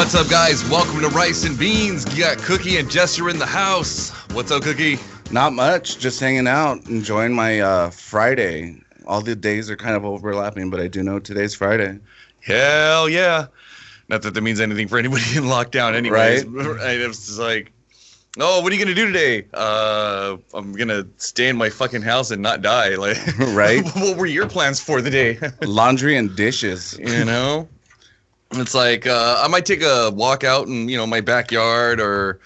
What's up, guys? Welcome to Rice and Beans. You got Cookie and Jester in the house. What's up, Cookie? Not much. Just hanging out, enjoying my Friday. All the days are kind of overlapping, but I do know today's Friday. Hell yeah. Not that means anything for anybody in lockdown anyways. Right? It's just like, oh, what are you going to do today? I'm going to stay in my fucking house and not die. Like, right? What were your plans for the day? Laundry and dishes. You know? It's like, I might take a walk out in, my backyard or,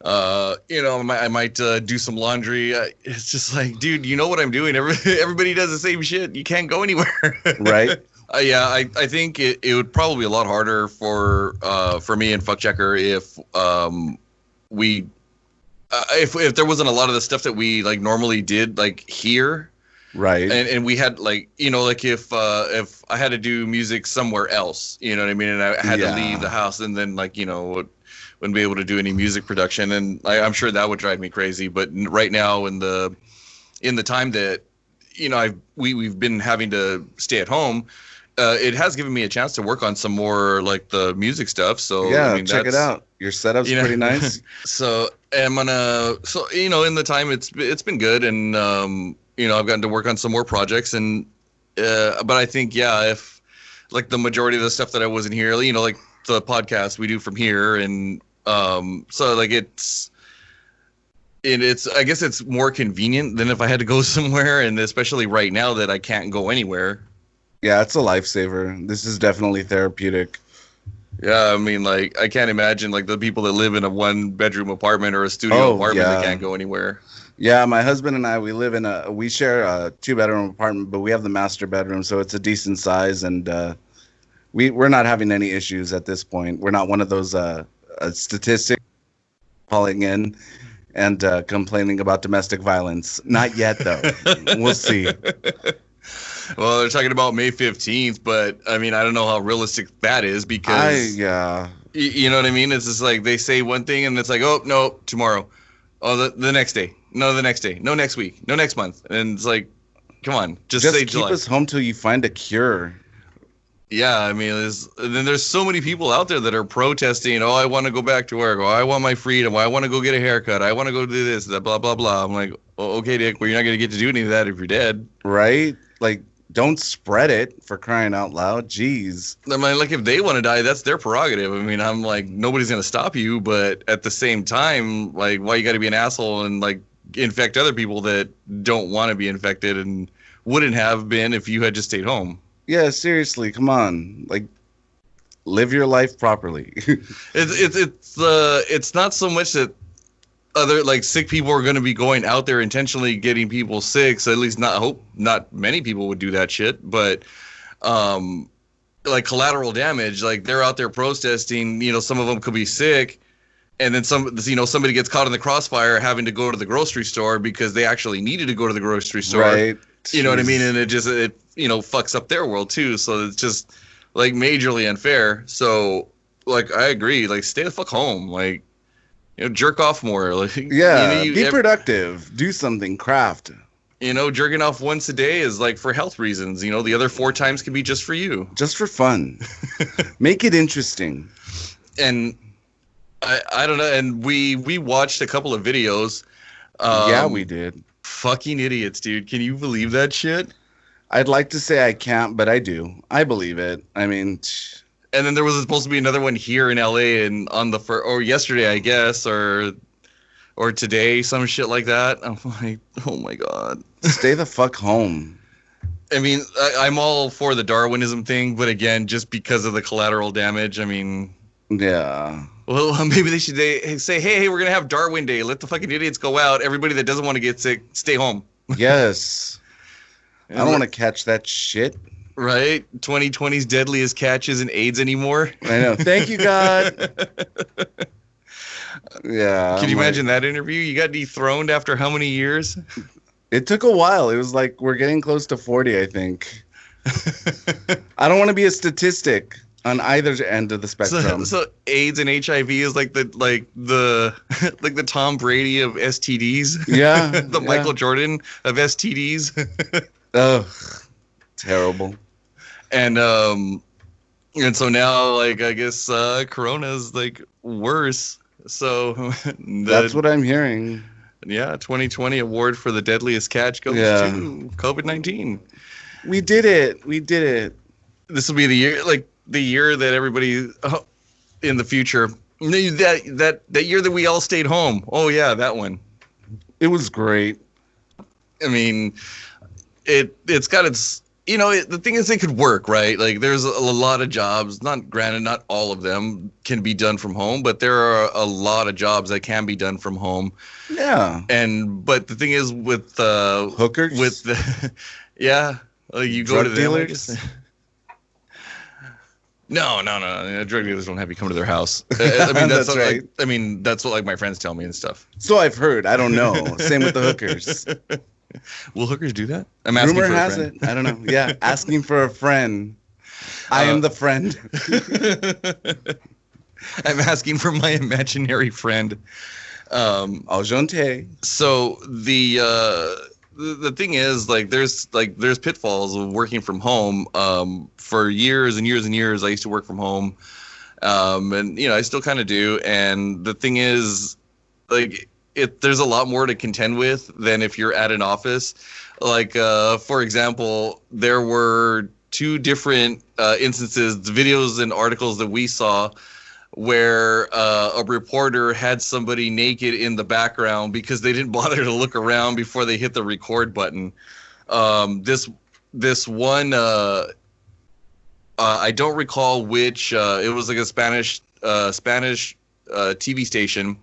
I might do some laundry. It's just like, dude, you know what I'm doing. Everybody does the same shit. You can't go anywhere. Right. Yeah, I think it would probably be a lot harder for me and Fuck Checker if if there wasn't a lot of the stuff that we like normally did like here. Right. And we had like, like if I had to do music somewhere else, you know what I mean? And I had to leave the house and then like, wouldn't be able to do any music production. And I'm sure that would drive me crazy. But right now in the time that, we've been having to stay at home, it has given me a chance to work on some more like the music stuff. So yeah, check it out. Your setup's pretty nice. So in the time it's been good. And, I've gotten to work on some more projects and, but I think, if like the majority of the stuff that I wasn't here, like the podcast we do from here. And, so like I guess it's more convenient than if I had to go somewhere. And especially right now that I can't go anywhere. Yeah, it's a lifesaver. This is definitely therapeutic. Yeah, I mean, like, I can't imagine, like, the people that live in a one-bedroom apartment or a studio apartment that can't go anywhere. Yeah, my husband and I, we share a 2-bedroom apartment, but we have the master bedroom, so it's a decent size, and we're not having any issues at this point. We're not one of those statistics calling in and complaining about domestic violence. Not yet, though. We'll see. Well, they're talking about May 15th, but I mean, I don't know how realistic that is because, you know what I mean? It's just like they say one thing and it's like, oh, no, tomorrow. Oh, the next day. No, the next day. No, next week. No, next month. And it's like, come on, just say keep July. Us home till you find a cure. Yeah, I mean, there's so many people out there that are protesting. Oh, I want to go back to work. Oh, I want my freedom. I want to go get a haircut. I want to go do this, that, blah, blah, blah. I'm like, oh, okay, Dick, well, you're not going to get to do any of that if you're dead. Right? Like, don't spread it, for crying out loud. Jeez. I mean, like, if they want to die, that's their prerogative. I mean, I'm like, nobody's going to stop you. But at the same time, like, why you got to be an asshole and, like, infect other people that don't want to be infected and wouldn't have been if you had just stayed home? Yeah, seriously, come on. Like, live your life properly. It's not so much that other like sick people are going to be going out there intentionally getting people sick. So at least not many people would do that shit. But like collateral damage, like they're out there protesting. Some of them could be sick, and then somebody gets caught in the crossfire having to go to the grocery store because they actually needed to go to the grocery store. Right. You know what I mean? And it fucks up their world too. So it's just like majorly unfair. So like I agree. Like stay the fuck home. Like. Jerk off more. Like, be productive. Do something. Craft. Jerking off once a day is like for health reasons. The other 4 times can be just for you. Just for fun. Make it interesting. And I don't know. And we watched a couple of videos. Yeah, we did. Fucking idiots, dude. Can you believe that shit? I'd like to say I can't, but I do. I believe it. I mean... And then there was supposed to be another one here in LA and on the or yesterday, I guess, or today, some shit like that. I'm like, oh my God. Stay the fuck home. I mean, I'm all for the Darwinism thing, but again, just because of the collateral damage, I mean. Yeah. Well, maybe they should say, hey, we're going to have Darwin Day. Let the fucking idiots go out. Everybody that doesn't want to get sick, stay home. Yes. I don't want to catch that shit. Right? 2020's deadliest catch isn't AIDS anymore. I know. Thank you, God. Yeah. Can you imagine that interview? You got dethroned after how many years? It took a while. It was like we're getting close to 40, I think. I don't want to be a statistic on either end of the spectrum. So AIDS and HIV is like the Tom Brady of STDs. Yeah. The Michael Jordan of STDs. Ugh. Terrible. And And so now, like, I guess Corona's like worse. So That's what I'm hearing. Yeah, 2020 award for the deadliest catch goes to COVID-19. We did it. We did it. This will be the year that everybody in the future, that year that we all stayed home. Oh yeah, that one. It was great. I mean, it's got its, the thing is, it could work, right? Like, there's a lot of jobs, not all of them can be done from home, but there are a lot of jobs that can be done from home. Yeah. But the thing is, with hookers, with the yeah, like, you go drug to them, dealers. No. Drug dealers don't have you come to their house. I mean, that's right. That's what, like, my friends tell me and stuff. So I've heard. I don't know. Same with the hookers. Will hookers do that? I'm asking Rumor for a has friend. it. I don't know. Yeah, asking for a friend. I am the friend. I'm asking for my imaginary friend. Argente. So the thing is, like, there's pitfalls of working from home. For years and years and years, I used to work from home, and I still kind of do. And the thing is, like, there's a lot more to contend with than if you're at an office. Like, for example, there were two different instances, the videos and articles that we saw, where a reporter had somebody naked in the background because they didn't bother to look around before they hit the record button. This one, I don't recall which. It was like a Spanish TV station.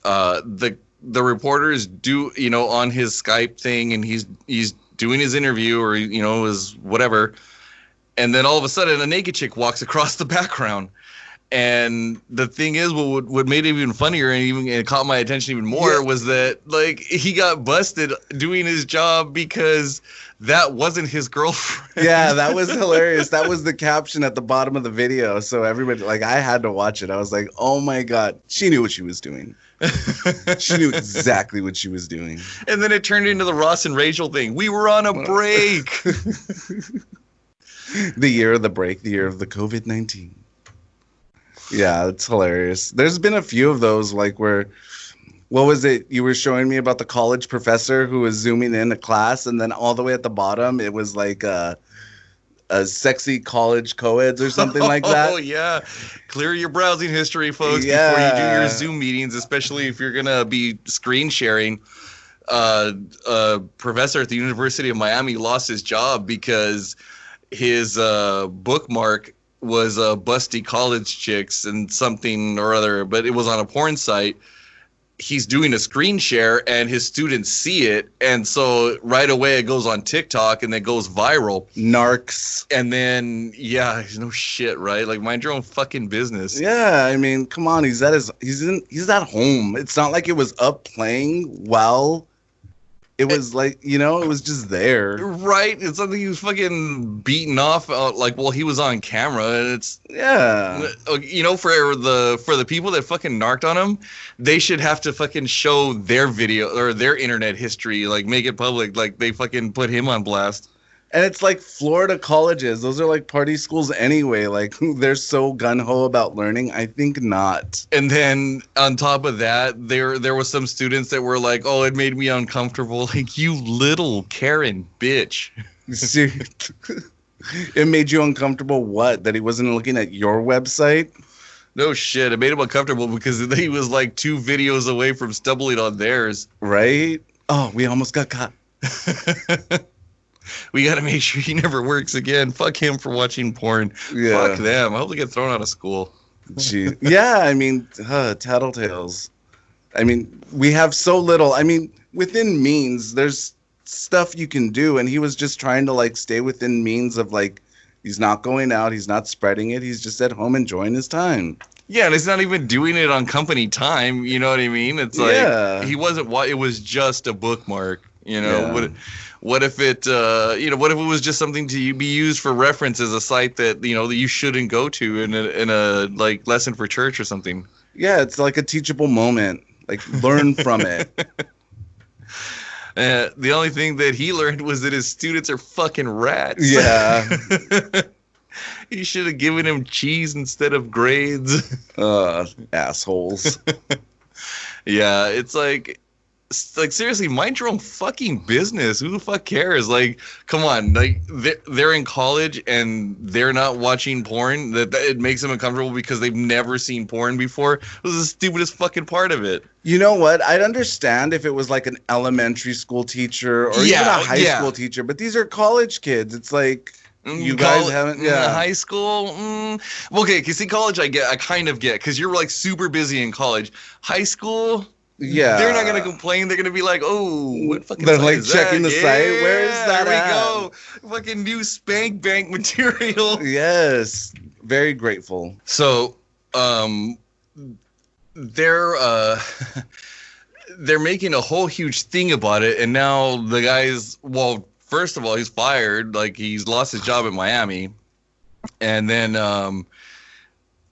The reporters do, on his Skype thing, and he's doing his interview, or his whatever, and then all of a sudden a naked chick walks across the background. And the thing is, what made it even funnier and it caught my attention even more was that, like, he got busted doing his job because that wasn't his girlfriend. Yeah, that was hilarious. That was the caption at the bottom of the video. So everybody, like, I had to watch it. I was like, oh my God, she knew what she was doing. She knew exactly what she was doing. And then it turned into the Ross and Rachel thing. We were on a break. The year of the break, the year of the COVID-19. Yeah, it's hilarious. There's been a few of those, like, where, what was it? You were showing me about the college professor who was zooming in a class, and then all the way at the bottom, it was like a sexy college co-eds or something like that. Oh, yeah. Clear your browsing history, folks, before you do your Zoom meetings, especially if you're going to be screen sharing. A professor at the University of Miami lost his job because his bookmark was busty college chicks and something or other, but it was on a porn site. He's doing a screen share and his students see it, and so right away it goes on TikTok and it goes viral. Narcs. And then no shit, right? Like, mind your own fucking business. Yeah, I mean, come on, he's at home. It's not like it was up playing well. It was like, it was just there. Right? It's something he was fucking beaten off, like, while he was on camera. And it's... Yeah. For the people that fucking narked on him, they should have to fucking show their video or their internet history, like, make it public, like they fucking put him on blast. And it's like Florida colleges. Those are like party schools anyway. Like, they're so gun-ho about learning. I think not. And then on top of that, there was some students that were like, oh, it made me uncomfortable. Like, you little Karen bitch. It made you uncomfortable what? That he wasn't looking at your website? No shit. It made him uncomfortable because he was like 2 videos away from stumbling on theirs. Right? Oh, we almost got caught. We got to make sure he never works again. Fuck him for watching porn. Yeah. Fuck them. I hope they get thrown out of school. Gee. Yeah, I mean, tattletales. I mean, we have so little. I mean, within means, there's stuff you can do. And he was just trying to, like, stay within means of, like, he's not going out. He's not spreading it. He's just at home enjoying his time. Yeah, and he's not even doing it on company time. You know what I mean? It's like, he wasn't, it was just a bookmark. What if it, what if it was just something to be used for reference as a site that, that you shouldn't go to in a like lesson for church or something? Yeah, it's like a teachable moment. Like, learn from it. The only thing that he learned was that his students are fucking rats. Yeah. You should have given him cheese instead of grades. Assholes. Yeah, it's like seriously, mind your own fucking business. Who the fuck cares? Like, come on, like they're in college and they're not watching porn. That it makes them uncomfortable because they've never seen porn before. This is the stupidest fucking part of it. You know what? I'd understand if it was like an elementary school teacher or even a high school teacher, but these are college kids. It's like you guys haven't, high school. Okay, because see, college, I kind of get, because you're like super busy in college. High school. Yeah, they're not gonna complain. They're gonna be like, "Oh, what fucking?" They're like checking the site. Where is that? There we go. Fucking new spank bank material. Yes, very grateful. So, they're making a whole huge thing about it, and now the guy's first of all, he's fired. Like he's lost his job in Miami, and then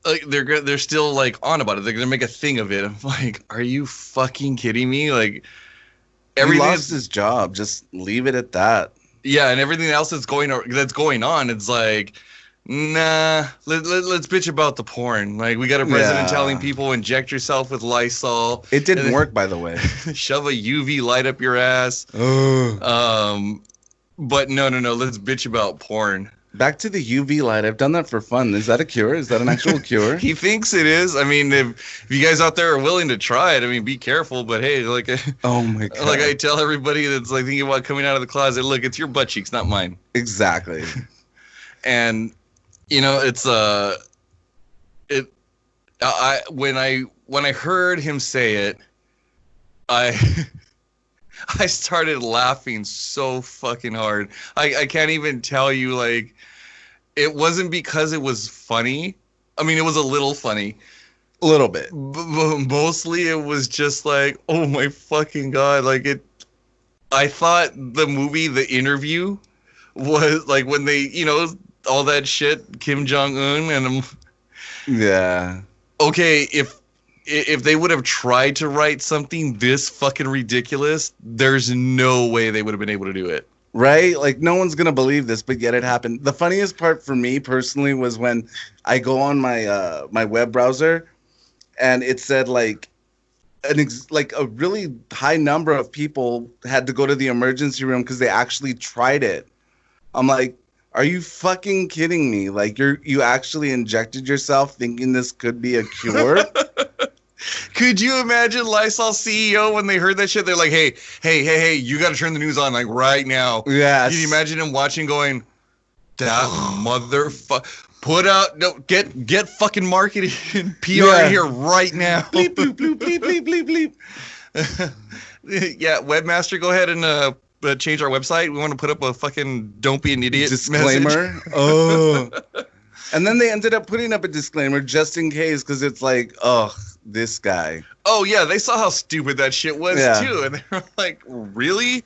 like they're still like on about it. They're gonna make a thing of it. I'm like, are you fucking kidding me? Like, everything lost his job. Just leave it at that. Yeah, and everything else that's going on, it's like, nah. Let's bitch about the porn. Like, we got a president telling people inject yourself with Lysol. It didn't work, by the way. Shove a UV light up your ass. But no. Let's bitch about porn. Back to the UV light. I've done that for fun. Is that a cure? Is that an actual cure? He thinks it is. I mean, if you guys out there are willing to try it, I mean, be careful. But hey, like, oh my god, like I tell everybody that's like thinking about coming out of the closet, look, it's your butt cheeks, not mine. Exactly. And you know, it's when I heard him say it, I started laughing so fucking hard. I can't even tell you, like, it wasn't because it was funny. I mean, it was a little funny. A little bit. But mostly it was just like, oh my fucking God. Like, I thought the movie, The Interview, was like when they, you know, all that shit, Kim Jong-un, and yeah. Okay, if they would have tried to write something this fucking ridiculous, there's no way they would have been able to do it. Right? Like, no one's going to believe this, but yet it happened. The funniest part for me personally was when I go on my my web browser and it said like a really high number of people had to go to the emergency room because they actually tried it. I'm like, are you fucking kidding me? Like, you actually injected yourself thinking this could be a cure? Could you imagine Lysol CEO when they heard that shit? They're like, hey, you got to turn the news on like right now. Yeah. Can you imagine him watching going, that motherfucker, get fucking marketing and PR in here right now. Bleep, bloop, bloop, bleep, bleep, bleep, bleep. Yeah, webmaster, go ahead and change our website. We want to put up a fucking don't be an idiot disclaimer. Message. Oh. And then they ended up putting up a disclaimer just in case, because it's like, oh, this guy. Oh, yeah, they saw how stupid that shit was, too. And they were like, really?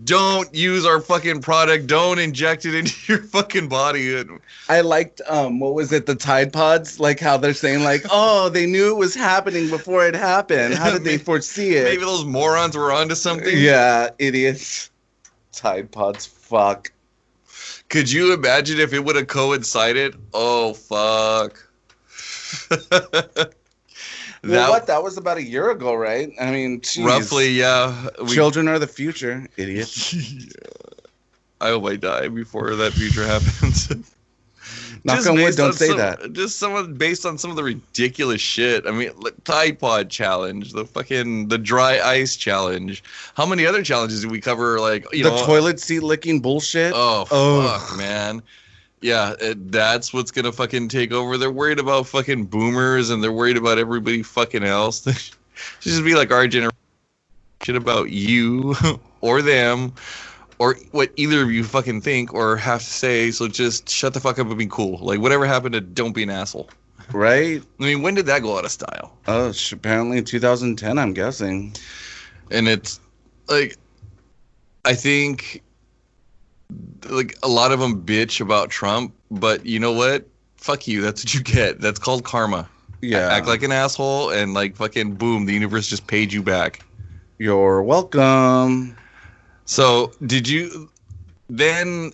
Don't use our fucking product. Don't inject it into your fucking body. I liked, what was it, the Tide Pods? Like how they're saying, like, oh, they knew it was happening before it happened. How did they foresee it? Maybe those morons were onto something. Yeah, idiots. Tide Pods, fuck. Could you imagine if it would have coincided? Oh, fuck. That was about a year ago, right? I mean, geez. Roughly, yeah. Children are the future, idiots. Yeah. I hope I die before that future happens. Knock on wood, don't say that. Just based on some of the ridiculous shit. I mean, like Tide Pod challenge, the dry ice challenge. How many other challenges did we cover? Like, the toilet seat licking bullshit. Oh, fuck, man. Yeah, that's what's gonna fucking take over. They're worried about fucking boomers, and they're worried about everybody fucking else. They should just be like our generation about you or them, or what either of you fucking think or have to say. So just shut the fuck up and be cool. Like, whatever happened to don't be an asshole. Right? I mean, when did that go out of style? Oh, apparently 2010, I'm guessing. And it's like, I think, like, a lot of them bitch about Trump, but you know what? Fuck you. That's what you get. That's called karma. Yeah. Act like an asshole, and like fucking boom, the universe just paid you back. You're welcome. So, did you then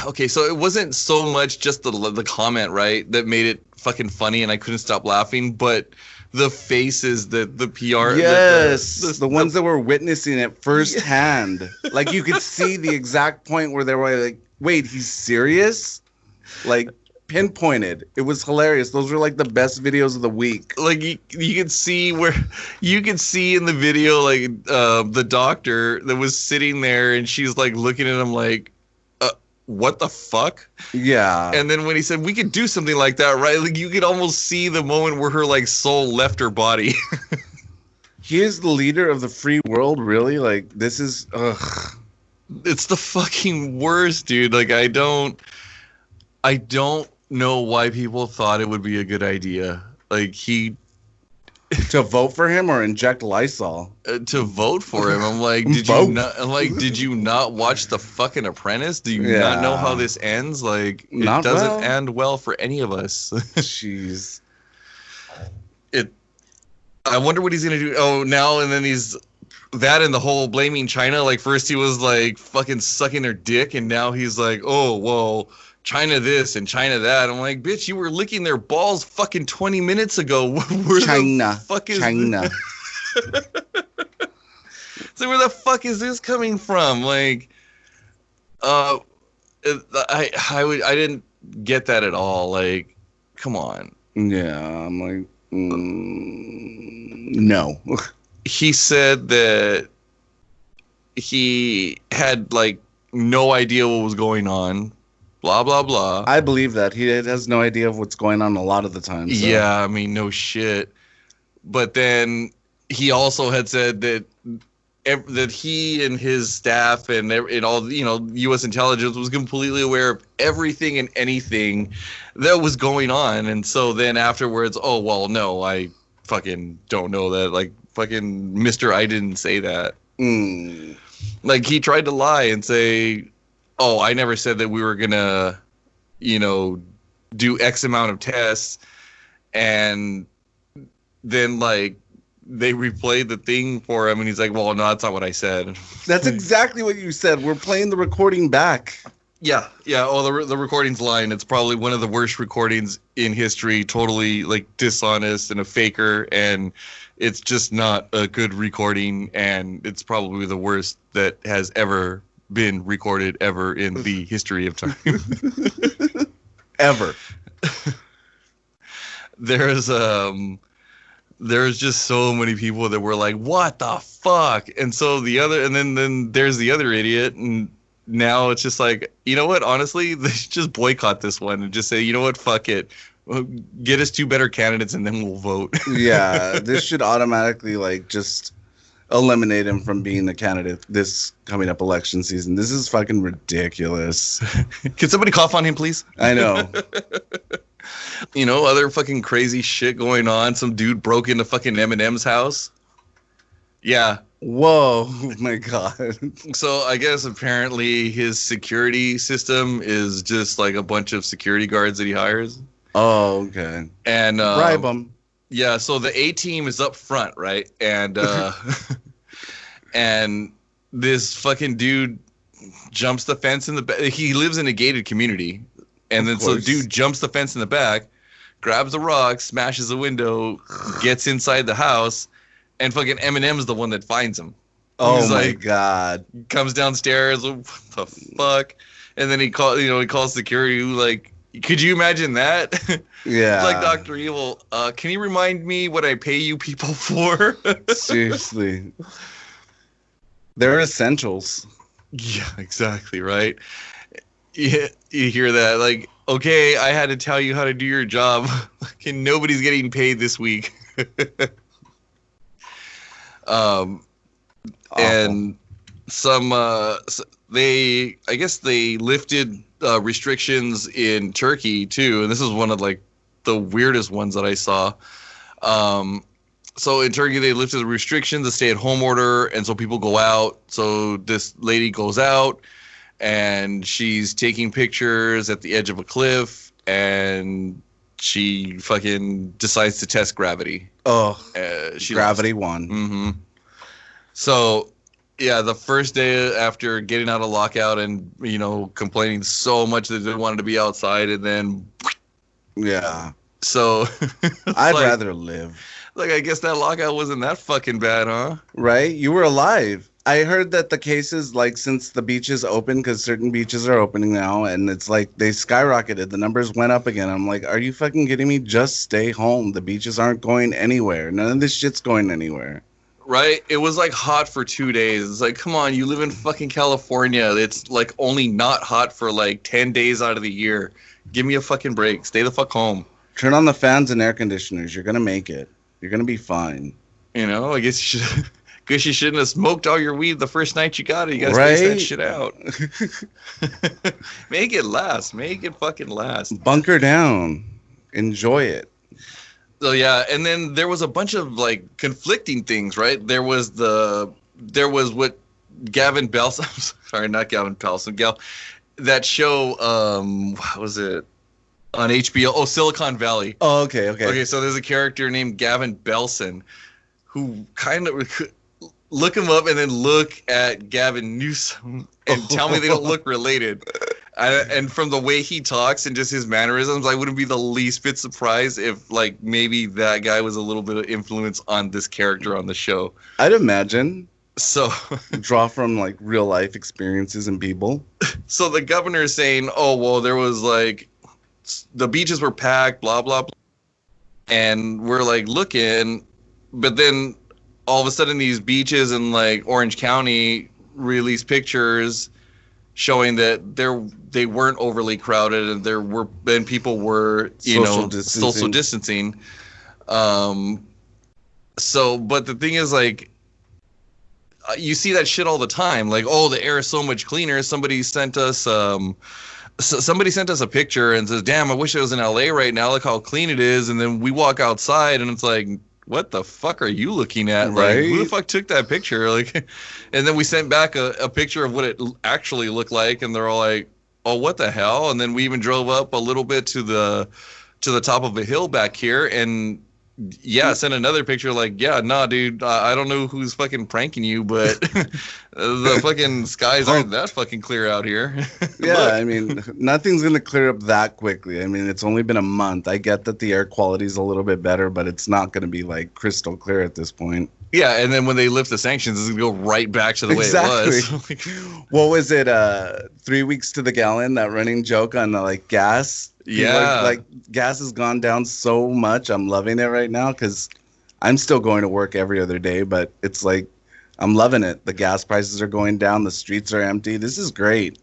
Okay, so it wasn't so much just the comment, right, that made it fucking funny, and I couldn't stop laughing, but the faces that the PR, Yes, the ones that were witnessing it Yeah. firsthand. Like you could see the exact point where they were like, "Wait, he's serious?" Like pinpointed. It was hilarious. Those were like the best videos of the week. Like you could see where you could see in the video like the doctor that was sitting there, and she's like looking at him like, what the fuck? Yeah. And then when he said we could do something like that, right? Like you could almost see the moment where her like soul left her body. He is the leader of the free world, really? Like this is ugh. It's the fucking worst, dude. Like I don't know why people thought it would be a good idea. Like To vote for him or inject Lysol. To vote for him. I'm like, did you not? I'm like, did you not watch the fucking Apprentice? Do you not know how this ends? Like, it Not doesn't well. end well for any of us. Jeez. I wonder what he's gonna do. Oh, now and then he's that and the whole blaming China. Like first he was like fucking sucking their dick, and now he's like, oh well, China this and China that. I'm like, bitch, you were licking their balls fucking 20 minutes ago. Where China. the fuck is China. So where the fuck is this coming from? Like, I didn't get that at all. Like, come on. Yeah, I'm like, no. He said that he had like no idea what was going on. Blah blah blah. I believe that he has no idea of what's going on a lot of the time. So. Yeah, I mean, no shit. But then he also had said that that he and his staff and all, you know, U.S. intelligence was completely aware of everything and anything that was going on. And so then afterwards, oh, well, no, I fucking don't know that. Like, fucking Mr. I didn't say that. Like, he tried to lie and say, oh, I never said that we were going to, you know, do X amount of tests. And then, like, they replayed the thing for him, and he's like, well, no, that's not what I said. That's exactly what you said. We're playing the recording back. Yeah. Oh, the recording's lying. It's probably one of the worst recordings in history. Totally, like, dishonest and a faker, and it's just not a good recording, and it's probably the worst that has ever been recorded ever in the history of time. Ever. There's just so many people that were like, what the fuck? And so then there's the other idiot. And now it's just like, you know what? Honestly, they should just boycott this one and just say, you know what? Fuck it. Get us 2 better candidates and then we'll vote. Yeah, this should automatically like just eliminate him from being the candidate this coming up election season. This is fucking ridiculous. Can somebody cough on him, please? I know. You know, other fucking crazy shit going on. Some dude broke into fucking Eminem's house. Yeah. Whoa, oh my God. So I guess apparently his security system is just like a bunch of security guards that he hires. Oh, okay. And bribe them. Yeah, so the A team is up front, right? And and this fucking dude jumps the fence in the back. He lives in a gated community. And then so the dude jumps the fence in the back, grabs a rock, smashes a window, gets inside the house, and fucking Eminem's the one that finds him. Oh my God. Comes downstairs, what the fuck? And then he calls security, who, like, could you imagine that? Yeah. Like Dr. Evil, can you remind me what I pay you people for? Seriously. They're essentials. Yeah, exactly, right? Yeah, you hear that? Like, okay, I had to tell you how to do your job. And nobody's getting paid this week. And I guess they lifted restrictions in Turkey too, and this is one of like the weirdest ones that I saw. So in Turkey they lifted the restrictions, the stay-at-home order, and so people go out. So this lady goes out, and she's taking pictures at the edge of a cliff, and she fucking decides to test gravity. Oh, She gravity won. Mm-hmm. So Yeah, the first day after getting out of lockout and, you know, complaining so much that they wanted to be outside, and then Yeah. so I'd like rather live. like I guess that lockout wasn't that fucking bad, huh? Right? You were alive. I heard that the cases, like, since the beaches open, because certain beaches are opening now, and it's like they skyrocketed. The numbers went up again. I'm like, are you fucking kidding me? Just stay home. The beaches aren't going anywhere. None of this shit's going anywhere. Right? It was like hot for 2 days. It's like, come on, you live in fucking California. It's like only not hot for like 10 days out of the year. Give me a fucking break. Stay the fuck home. Turn on the fans and air conditioners. You're going to make it. You're going to be fine. You know, I guess you should. Guess you shouldn't have smoked all your weed the first night you got it. You gotta Right? space that shit out. Make it last. Make it fucking last. Bunker down. Enjoy it. So yeah, and then there was a bunch of like conflicting things, right? There was what Gavin Belson, sorry, not Gavin Belson, that show, what was it? On HBO. Oh, Silicon Valley. Oh, okay. Okay, so there's a character named Gavin Belson who kind of look him up and then look at Gavin Newsom and tell me they don't look related. And from the way he talks and just his mannerisms, I wouldn't be the least bit surprised if like maybe that guy was a little bit of influence on this character on the show. I'd imagine. So draw from like real life experiences and people. So the governor is saying, oh, well, there was like the beaches were packed, blah, blah, blah. And we're like looking, but then all of a sudden these beaches in like Orange County release pictures showing that they weren't overly crowded and people were social distancing. So but the thing is, like, you see that shit all the time, like, oh, the air is so much cleaner. Somebody sent us a picture and says, damn, I wish I was in LA right now, look how clean it is. And then we walk outside and it's like, what the fuck are you looking at? Right? Like, who the fuck took that picture? Like, and then we sent back a picture of what it actually looked like, and they're all like, oh, what the hell? And then we even drove up a little bit to the top of a hill back here, and yeah, sent another picture like, yeah, nah, dude, I don't know who's fucking pranking you, but the fucking skies aren't that fucking clear out here. Yeah, I mean, nothing's going to clear up that quickly. I mean, it's only been a month. I get that the air quality is a little bit better, but it's not going to be like crystal clear at this point. Yeah, and then when they lift the sanctions, it's going to go right back to the way it was. What was it, 3 weeks to the gallon, that running joke on like gas? Yeah. Like gas has gone down so much. I'm loving it right now because I'm still going to work every other day, but it's like I'm loving it. The gas prices are going down. The streets are empty. This is great.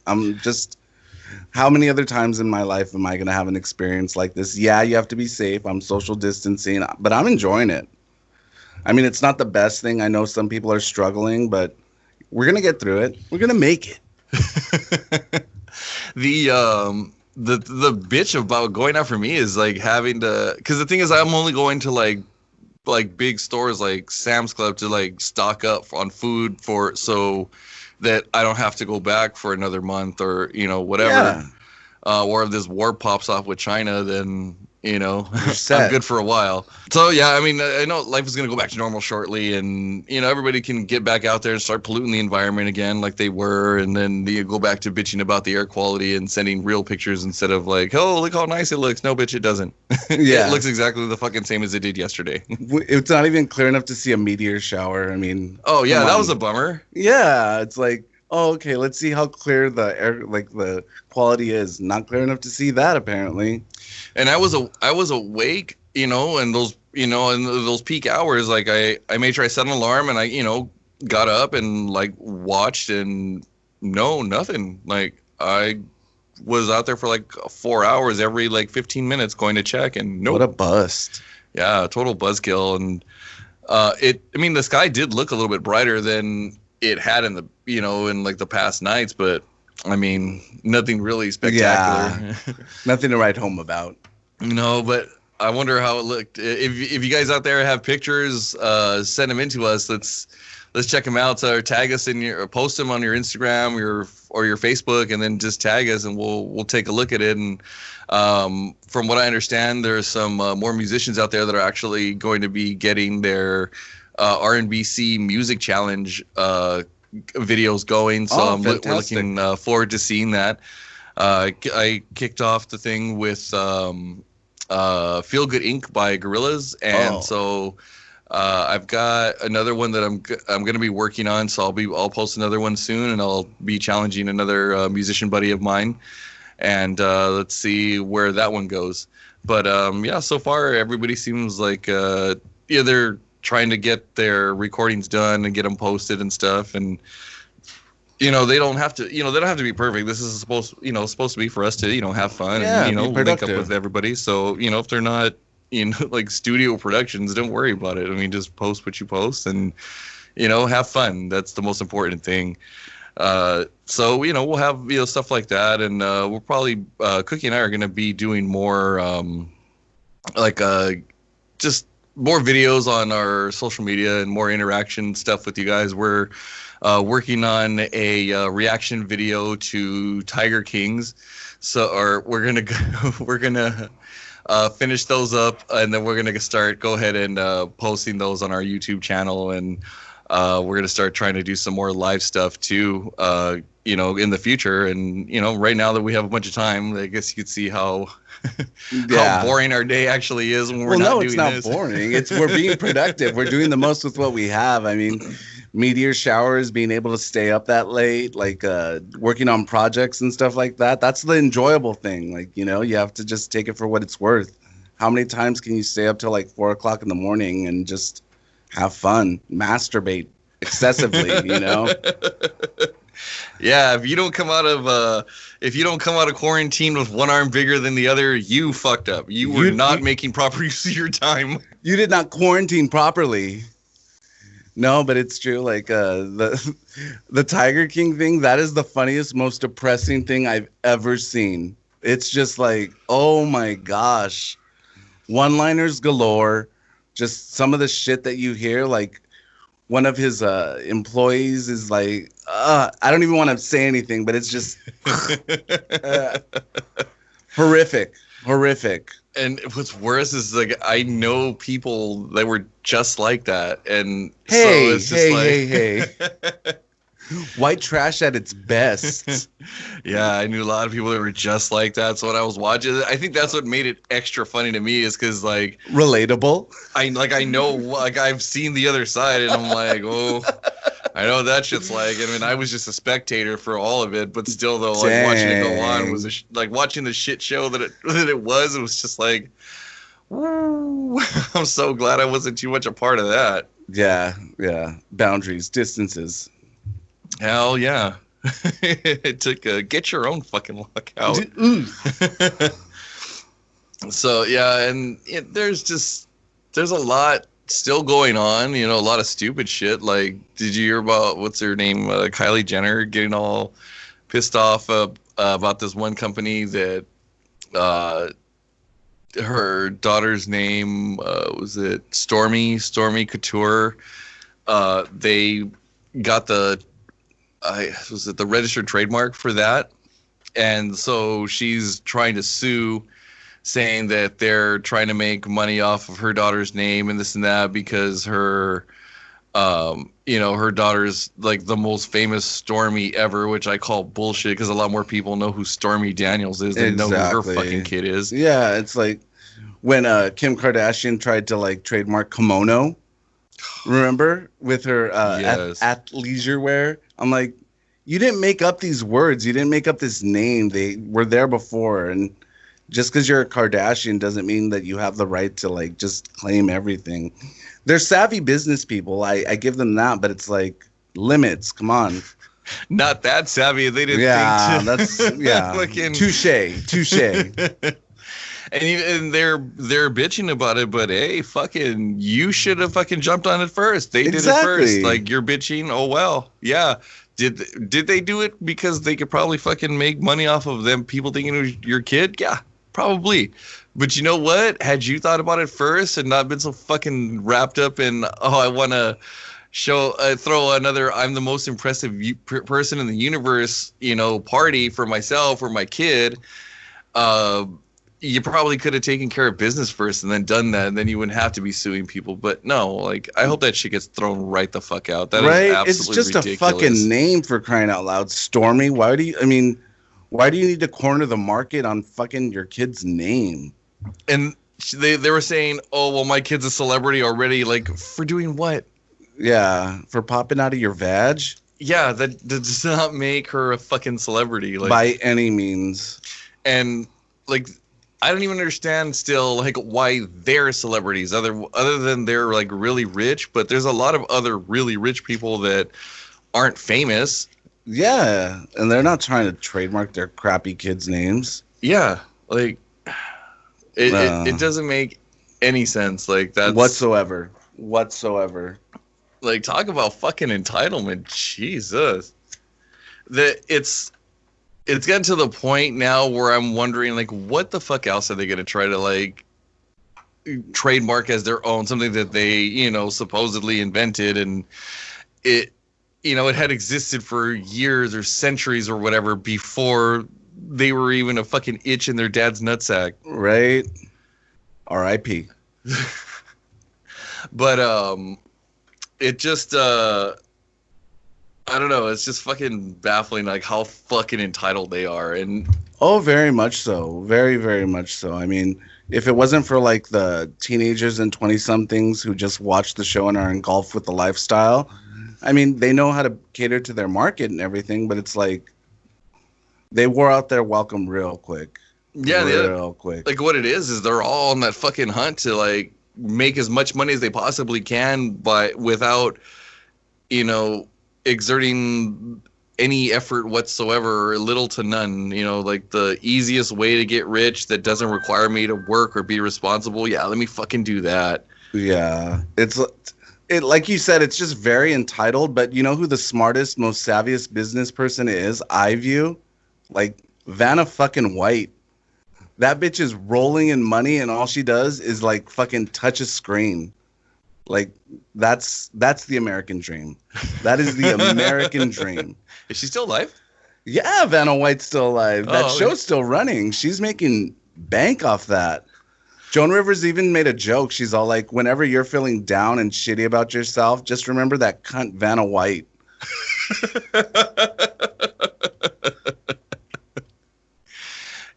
How many other times in my life am I going to have an experience like this? Yeah, you have to be safe. I'm social distancing, but I'm enjoying it. I mean, it's not the best thing. I know some people are struggling, but we're going to get through it. We're going to make it. The bitch about going out for me is like having to, because the thing is, I'm only going to like big stores like Sam's Club to like stock up on food so that I don't have to go back for another month or whatever. Yeah. Or if this war pops off with China, then I'm set. good for a while. So yeah, I mean, I know life is going to go back to normal shortly, and everybody can get back out there and start polluting the environment again like they were, and then you go back to bitching about the air quality and sending real pictures instead of like, oh, look how nice it looks. No, bitch, it doesn't. Yeah. It looks exactly the fucking same as it did yesterday. It's not even clear enough to see a meteor shower. I mean, oh yeah, that was a bummer. Yeah, it's like, oh, okay, let's see how clear the air, like the quality is. Not clear enough to see that, apparently. And I was awake, and those, in those peak hours, like I made sure I set an alarm, and I, got up and like watched, and no, nothing. Like I was out there for like 4 hours every like 15 minutes going to check, and nope. What a bust. Yeah, total buzzkill. And the sky did look a little bit brighter than it had in the, in like the past nights, but I mean, nothing really spectacular. Yeah, nothing to write home about. No, but I wonder how it looked. If you guys out there have pictures, send them in to us. Let's check them out. Or tag us or post them on your Instagram or your Facebook, and then just tag us, and we'll take a look at it. And from what I understand, there's some more musicians out there that are actually going to be getting their R&BC Music Challenge videos going. So we're looking forward to seeing that. I kicked off the thing with Feel Good Inc. by Gorillaz, and so I've got another one that I'm going to be working on. So I'll post another one soon, and I'll be challenging another musician buddy of mine, and let's see where that one goes. But yeah, so far everybody seems like they're trying to get their recordings done and get them posted and stuff, and they don't have to, they don't have to be perfect. This is supposed to be for us to, have fun and, link up with everybody. So, if they're not, like studio productions, don't worry about it. I mean, just post what you post and, have fun. That's the most important thing. So, we'll have, stuff like that. And we'll probably, Cookie and I are going to be doing more, just more videos on our social media and more interaction stuff with you guys. We're working on a reaction video to Tiger Kings, we're gonna finish those up, and then we're gonna go ahead and posting those on our YouTube channel, and we're gonna start trying to do some more live stuff too, in the future. And right now that we have a bunch of time, I guess you could see how how boring our day actually is when we're not doing this. Well, no, it's not boring. We're being productive. We're doing the most with what we have. I mean, meteor showers, being able to stay up that late, like working on projects and stuff like that. That's the enjoyable thing. Like, you have to just take it for what it's worth. How many times can you stay up till like 4 o'clock in the morning and just have fun, masturbate excessively, Yeah, if you don't come out of quarantine with one arm bigger than the other, you fucked up. You were not making proper use of your time. You did not quarantine properly. No, but it's true. Like the Tiger King thing, that is the funniest, most depressing thing I've ever seen. It's just like, oh my gosh, one-liners galore. Just some of the shit that you hear, like one of his employees is like, I don't even want to say anything, but it's just horrific. And what's worse is like I know people that were just like that, and so it's just hey. White trash at its best. Yeah, I knew a lot of people that were just like that. So when I was watching it, I think that's what made it extra funny to me, is because like relatable. I know, like I've seen the other side, and I'm like, oh, I know what that shit's like. I mean, I was just a spectator for all of it, but still, though, like watching it go on was like watching the shit show that it was. It was just like, woo. I'm so glad I wasn't too much a part of that. Yeah. Boundaries, distances. Hell yeah. It took a get your own fucking luck out. So yeah, and there's a lot still going on, a lot of stupid shit. Like, did you hear about what's her name, Kylie Jenner, getting all pissed off about this one company that her daughter's name was it Stormy Couture? They got the registered trademark for that, and so she's trying to sue, saying that they're trying to make money off of her daughter's name and this and that, because her her daughter's like the most famous Stormy ever, which I call bullshit, because a lot more people know who Stormy Daniels is than know who her fucking kid is. Yeah, it's like when Kim Kardashian tried to like trademark kimono. Remember, with her yes. athleisure wear? I'm like, you didn't make up these words. You didn't make up this name. They were there before. And just because you're a Kardashian doesn't mean that you have the right to like just claim everything. They're savvy business people. I give them that, but it's like limits. Come on. Not that savvy. They didn't think to fucking touche. And they're bitching about it, but hey, fucking, you should have fucking jumped on it first. They did it first. Like, you're bitching. Oh well, yeah. Did they do it because they could probably fucking make money off of them people thinking it was your kid? Yeah, probably. But you know what? Had you thought about it first and not been so fucking wrapped up in, I want to throw another I'm the most impressive person in the universe, party for myself or my kid, you probably could have taken care of business first and then done that, and then you wouldn't have to be suing people. But no, like, I hope that shit gets thrown right the fuck out. That is absolutely It's just ridiculous. a fucking name, for crying out loud. Stormy, why do you need to corner the market on fucking your kid's name? And they were saying, oh, well, my kid's a celebrity already. Like, for doing what? Yeah, for popping out of your vag? Yeah, that does not make her a fucking celebrity. Like, by any means. And, like, I don't even understand still, like, why they're celebrities other than they're, like, really rich. But there's a lot of other really rich people that aren't famous. Yeah, and they're not trying to trademark their crappy kids' names. Yeah, like, it doesn't make any sense. Like, that's whatsoever. Like, talk about fucking entitlement. Jesus. It's getting to the point now where I'm wondering, like, what the fuck else are they going to try to, like, trademark as their own, something that they, you know, supposedly invented, and it, you know, it had existed for years or centuries or whatever before they were even a fucking itch in their dad's nutsack. Right. R.I.P. But, it just, I don't know. It's just fucking baffling, like, how fucking entitled they are. And oh, very much so. Very, very much so. I mean, if it wasn't for, like, the teenagers and 20-somethings who just watch the show and are engulfed with the lifestyle, I mean, they know how to cater to their market and everything, but it's like they wore out their welcome real quick. Yeah, real quick. Like, what it is they're all on that fucking hunt to, like, make as much money as they possibly can, but without, you know, exerting any effort whatsoever, little to none. You know, like, the easiest way to get rich that doesn't require me to work or be responsible. Yeah, let me fucking do that. Yeah, it like you said, it's just very entitled. But you know who the smartest, most savviest business person is? I view, like, Vanna fucking White. That bitch is rolling in money, and all she does is, like, fucking touch a screen. Like, that's the American dream. That is the American dream. Is she still alive? Yeah, Vanna White's still alive. That okay. show's still running. She's making bank off that. Joan Rivers even made a joke. She's all like, whenever you're feeling down and shitty about yourself, just remember that cunt Vanna White.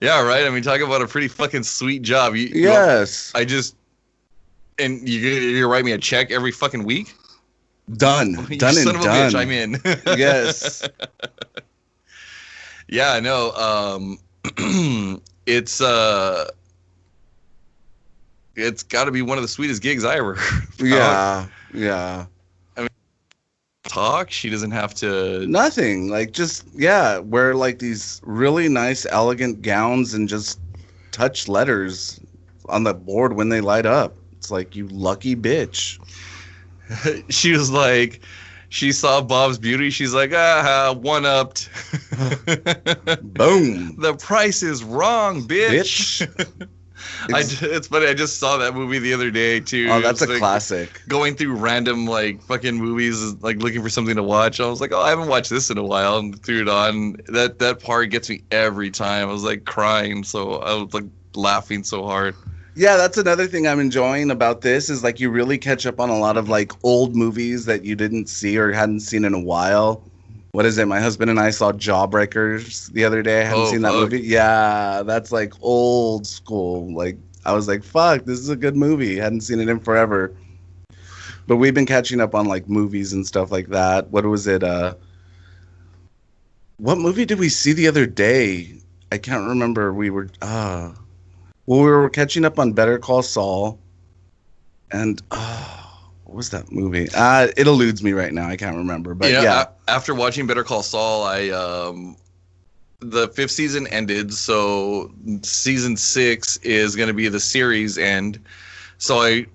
Yeah, right. I mean, talk about a pretty fucking sweet job. Yes. And you write me a check every fucking week? Done. Done and son of a done. Bitch, I'm in. Yes. Yeah, no. It's got to be one of the sweetest gigs I ever found. Yeah. I mean, talk. She doesn't have to. Nothing. Like, just, yeah, wear, like, these really nice, elegant gowns and just touch letters on the board when they light up. It's like, you lucky bitch. She was like, she saw Bob's Beauty. She's like, one-upped. Boom. The price is wrong, bitch. It's funny. I just saw that movie the other day too. Oh, that's a like, classic. Going through random, like, fucking movies, like, looking for something to watch. I was like, oh, I haven't watched this in a while, and threw it on. That part gets me every time. I was like crying, so I was like laughing so hard. Yeah, that's another thing I'm enjoying about this is, like, you really catch up on a lot of, like, old movies that you didn't see or hadn't seen in a while. What is it? My husband and I saw Jawbreakers the other day. I hadn't seen that movie. Yeah, that's, like, old school. Like, I was like, fuck, this is a good movie. Hadn't seen it in forever. But we've been catching up on, like, movies and stuff like that. What was it? What movie did we see the other day? I can't remember. Well, we were catching up on Better Call Saul, and what was that movie? It eludes me right now. I can't remember, but yeah. After watching Better Call Saul, the 5th season ended, so season 6 is going to be the series end. So I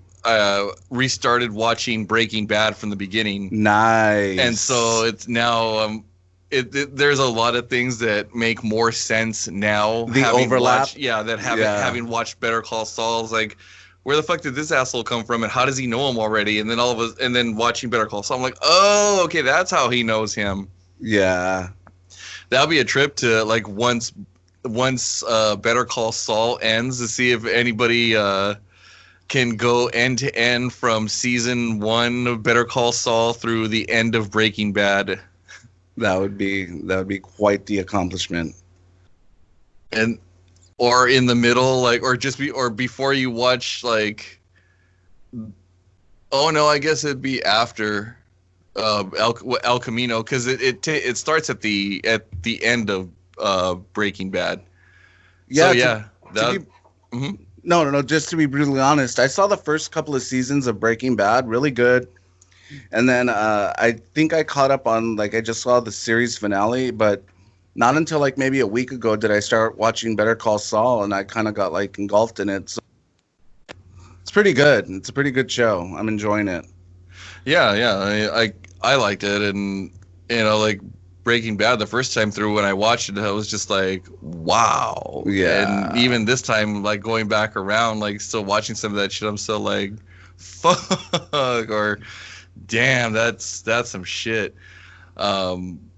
restarted watching Breaking Bad from the beginning. Nice. And so it's now there's a lot of things that make more sense now. The overlap. Having watched Better Call Saul, is like, where the fuck did this asshole come from, and how does he know him already? And then watching Better Call Saul, I'm like, oh, okay, that's how he knows him. Yeah. That'll be a trip to, like, once once Better Call Saul ends to see if anybody can go end to end from season 1 of Better Call Saul through the end of Breaking Bad. That would be quite the accomplishment. And or in the middle, like, or before you watch, like, oh no, I guess it'd be after El Camino, because it starts at the end of Breaking Bad. Yeah, so, yeah. No. Just to be brutally honest, I saw the first couple of seasons of Breaking Bad, really good, and then I think I caught up on, like, I just saw the series finale, but not until like maybe a week ago did I start watching Better Call Saul, and I kind of got like engulfed in it. So it's pretty good. It's a pretty good show. I'm enjoying it. Yeah. I liked it, and like Breaking Bad the first time through when I watched it, I was just like, wow. Yeah. And even this time, like going back around, like still watching some of that shit, I'm still like, fuck, or damn, that's some shit.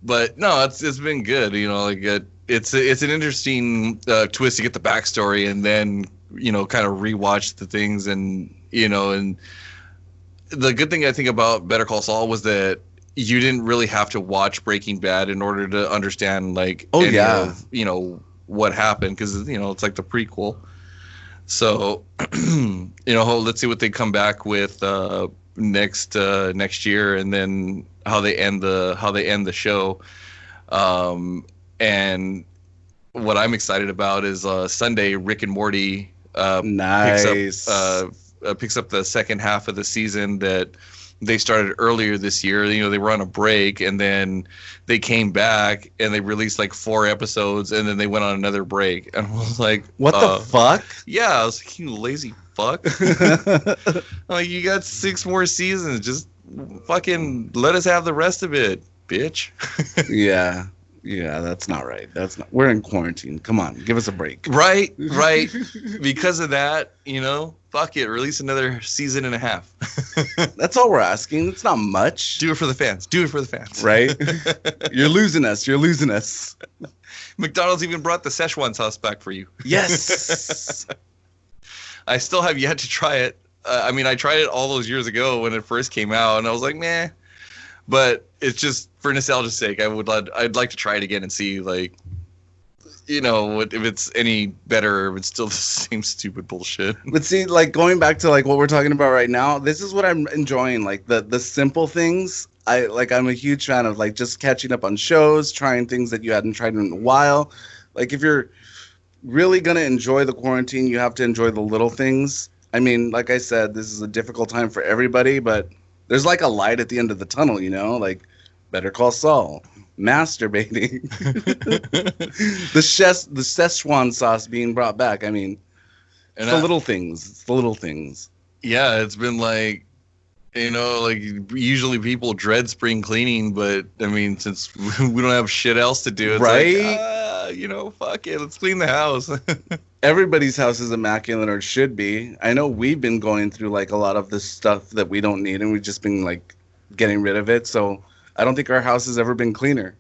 But no, it's been good. Like it's an interesting twist to get the backstory and then kind of rewatch the things, and and the good thing I think about Better Call Saul was that you didn't really have to watch Breaking Bad in order to understand like any of what happened, because it's like the prequel. So let's see what they come back with next year, and then how they end the show. And what I'm excited about is Sunday Rick and Morty nice picks up the second half of the season that they started earlier this year. They were on a break, and then they came back and they released like 4 episodes, and then they went on another break. And I was like, what the fuck? Yeah, I was like, you lazy fuck. Like, you got 6 more seasons. Just fucking let us have the rest of it, bitch. Yeah, that's not right. We're in quarantine. Come on, give us a break. Right. Because of that, fuck it. Release another season and a half. That's all we're asking. It's not much. Do it for the fans. Right? You're losing us. McDonald's even brought the Szechuan sauce back for you. Yes. I still have yet to try it. I tried it all those years ago when it first came out, and I was like, meh. But it's just for nostalgia's sake. I'd like to try it again and see, like, if it's any better, or if it's still the same stupid bullshit. But see, like, going back to like what we're talking about right now, this is what I'm enjoying. Like the simple things. I'm a huge fan of, like, just catching up on shows, trying things that you hadn't tried in a while. Like, if you're really gonna enjoy the quarantine, you have to enjoy the little things. I mean, like I said, this is a difficult time for everybody, but there's like a light at the end of the tunnel, like Better Call Saul, masturbating, the Szechuan sauce being brought back. I mean, it's the little things. Yeah, it's been like, like usually people dread spring cleaning, but I mean, since we don't have shit else to do, it's right? Like, fuck it, let's clean the house. Everybody's house is immaculate, or should be. I know we've been going through like a lot of this stuff that we don't need, and we've just been like getting rid of it. So I don't think our house has ever been cleaner.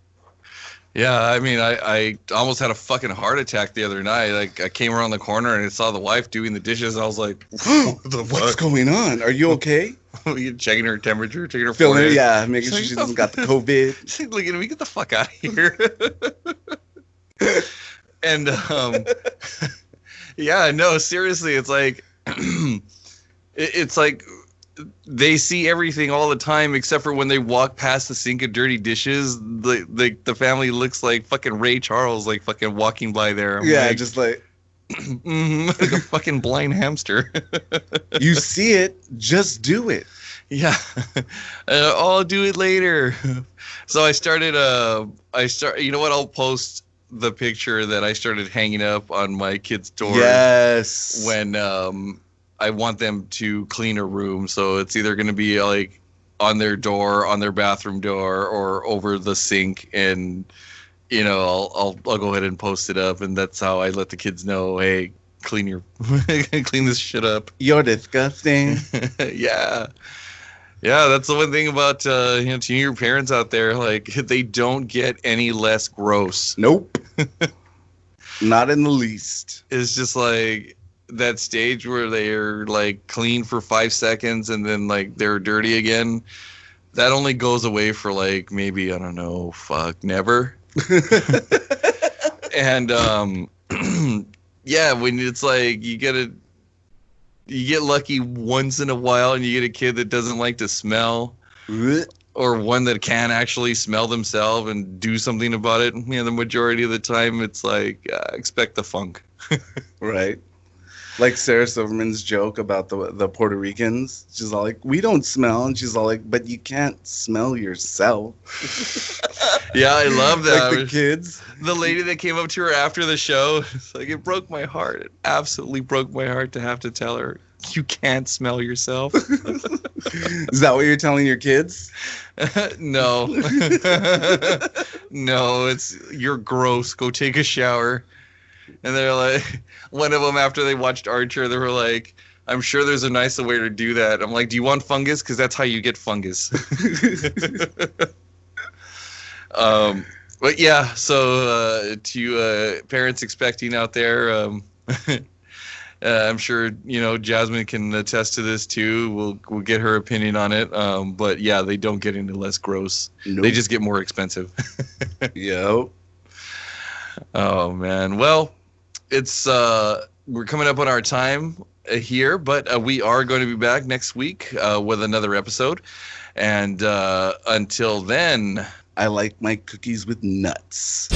Yeah, I almost had a fucking heart attack the other night. Like, I came around the corner and I saw the wife doing the dishes, and I was like, what's going on? Are you okay? You checking her temperature, checking her feeling forehead. Yeah, making sure she doesn't got the COVID. She's like, let me get the fuck out of here. And yeah, no, seriously, it's like it's like they see everything all the time, except for when they walk past the sink of dirty dishes. The family looks like fucking Ray Charles, like fucking walking by there. I'm like, just like, like a fucking blind hamster. You see it, just do it. Yeah, I'll do it later. So I started. You know what? I'll post the picture that I started hanging up on my kids' doors. Yes. When I want them to clean a room, so it's either going to be like on their door, on their bathroom door, or over the sink, and I'll go ahead and post it up, and that's how I let the kids know, hey, clean this shit up. You're disgusting. Yeah, that's the one thing about to your parents out there, like, they don't get any less gross. Nope. Not in the least. It's just like that stage where they're like clean for 5 seconds and then like they're dirty again. That only goes away for like maybe, I don't know, never. And yeah, when it's like you get lucky once in a while and you get a kid that doesn't like to smell. Or one that can actually smell themselves and do something about it. Yeah, the majority of the time, it's like, expect the funk. Right. Like Sarah Silverman's joke about the Puerto Ricans. She's all like, we don't smell. And she's all like, but you can't smell yourself. Yeah, I love that. Like the kids. The lady that came up to her after the show, it's like, it broke my heart. It absolutely broke my heart to have to tell her, you can't smell yourself. Is that what you're telling your kids? No. No, it's, you're gross. Go take a shower. And they're like, one of them, after they watched Archer, they were like, I'm sure there's a nicer way to do that. I'm like, do you want fungus? Because that's how you get fungus. But yeah, so to parents expecting out there, I'm sure, Jasmine can attest to this too. We'll get her opinion on it. But yeah, they don't get any less gross. Nope. They just get more expensive. Yep. Oh man. Well, it's we're coming up on our time here, but we are going to be back next week with another episode. And until then, I like my cookies with nuts.